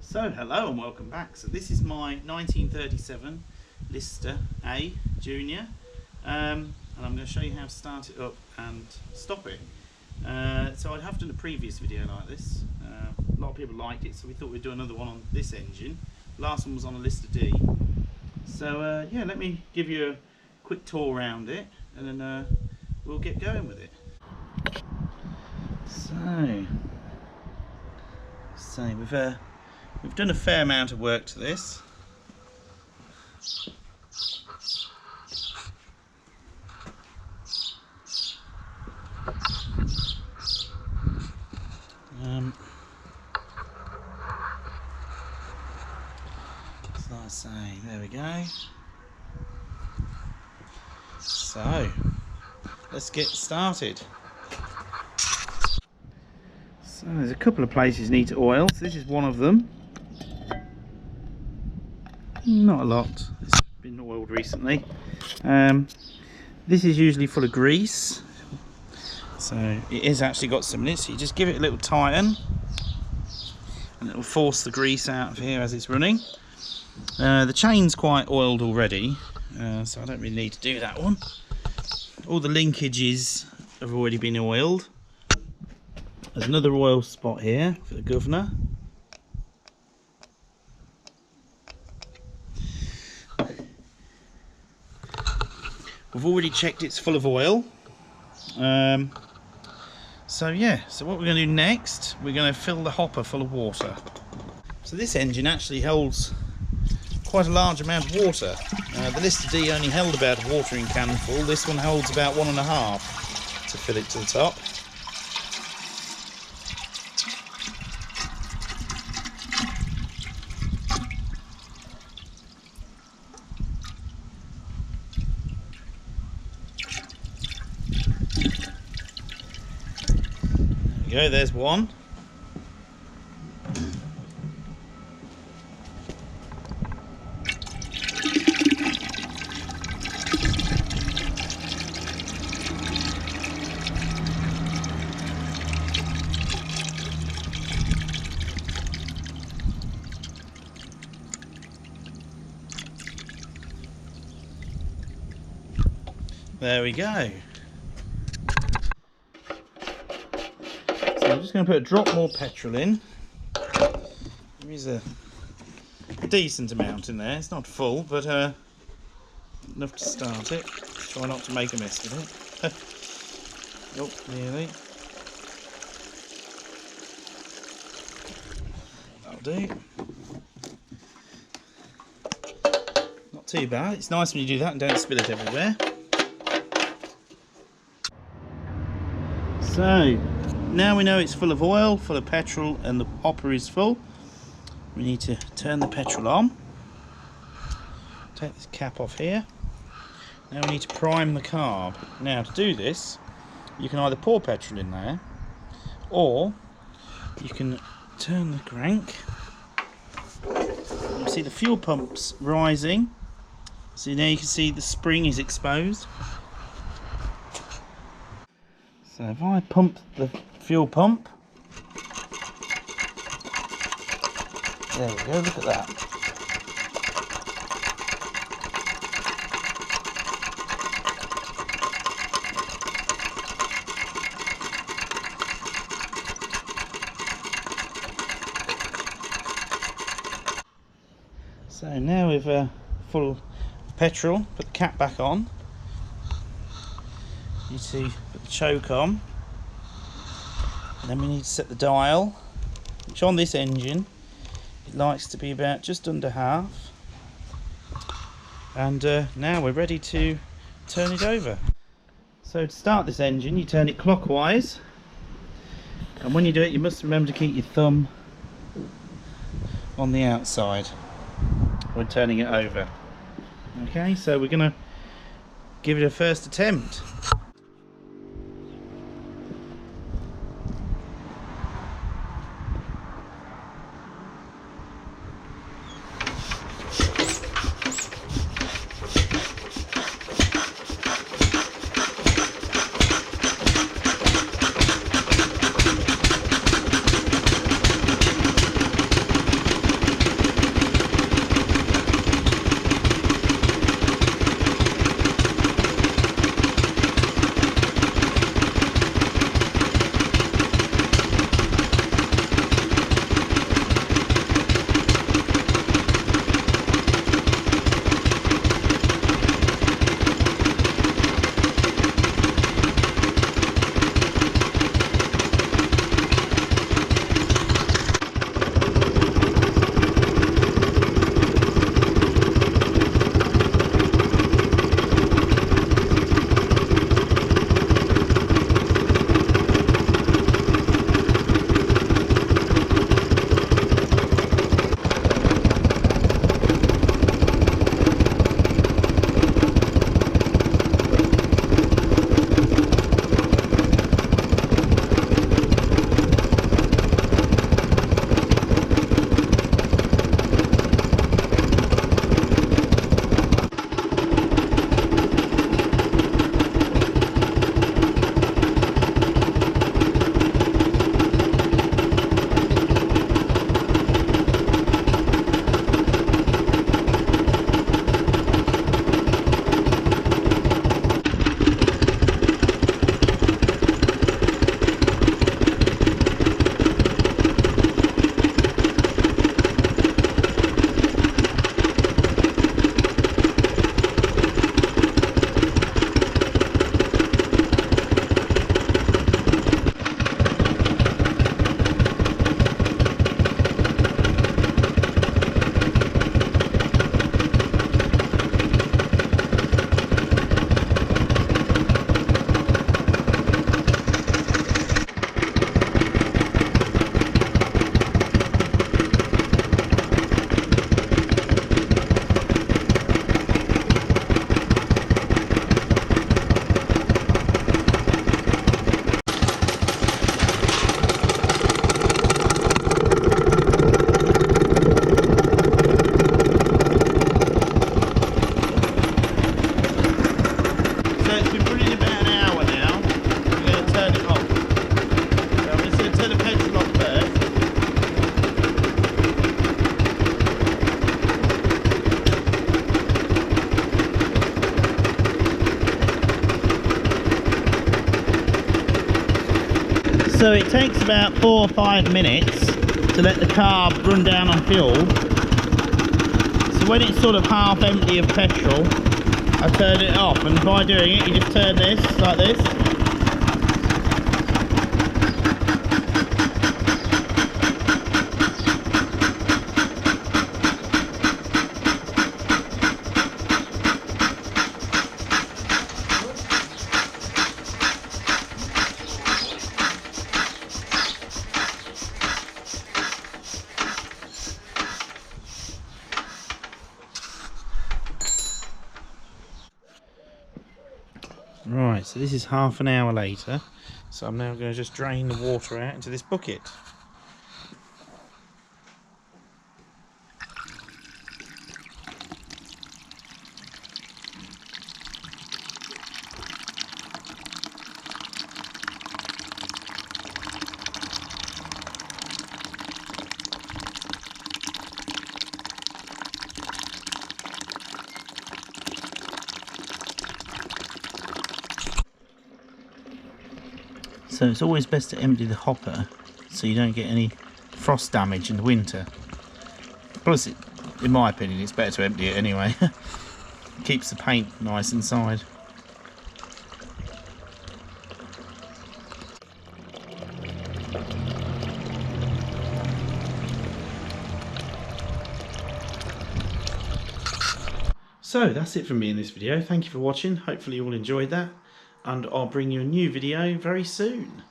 So hello and welcome back. So this is my 1937 Lister A Junior, and I'm going to show you how to start it up and stop it. So I'd done a previous video like this. A lot of people liked it, so we thought we'd do another one on this engine. The last one was on a Lister D. So yeah, let me give you a quick tour around it, and then we'll get going with it. So we've done a fair amount of work to this. So I say, there we go. So let's get started. So there's a couple of places need to oil. So this is one of them. Not a lot. It's been oiled recently. This is usually full of grease, so it is actually got some in it. So you just give it a little tighten, and it will force the grease out of here as it's running. The chain's quite oiled already, so I don't really need to do that one. All the linkages have already been oiled. There's another oil spot here for the governor. We've already checked it's full of oil. So yeah, so what we're going to do next, we're going to fill the hopper full of water. So this engine actually holds quite a large amount of water. The Lister D only held about a watering can full. This one holds about 1.5 to fill it to the top. Go, there's one. There we go. I'm just going to put a drop more petrol in. There is a decent amount in there. It's not full, but enough to start it. Try not to make a mess with it. Oh, nearly. That'll do. Not too bad. It's nice when you do that and don't spill it everywhere. So now we know it's full of oil, full of petrol, and the hopper is full. We need to turn the petrol on. Take this cap off here. Now we need to prime the carb. Now to do this, you can either pour petrol in there, or you can turn the crank. You see the fuel pump's rising. So now you can see the spring is exposed. So if I pump the fuel pump, there we go, look at that. So now we've full of petrol, put the cap back on. You see, put the choke on. And then we need to set the dial, which on this engine it likes to be about just under half. And now we're ready to turn it over. So to start this engine, you turn it clockwise, and when you do it, you must remember to keep your thumb on the outside when turning it over. Okay, so we're going to give it a first attempt. So it takes about 4 or 5 minutes to let the car run down on fuel. So when it's sort of half empty of petrol, I turn it off, and by doing it you just turn this like this. Right, so this is half an hour later, so I'm now going to just drain the water out into this bucket. So it's always best to empty the hopper so you don't get any frost damage in the winter. Plus, in my opinion, it's better to empty it anyway. Keeps the paint nice inside. So that's it from me in this video. Thank you for watching. Hopefully you all enjoyed that, and I'll bring you a new video very soon.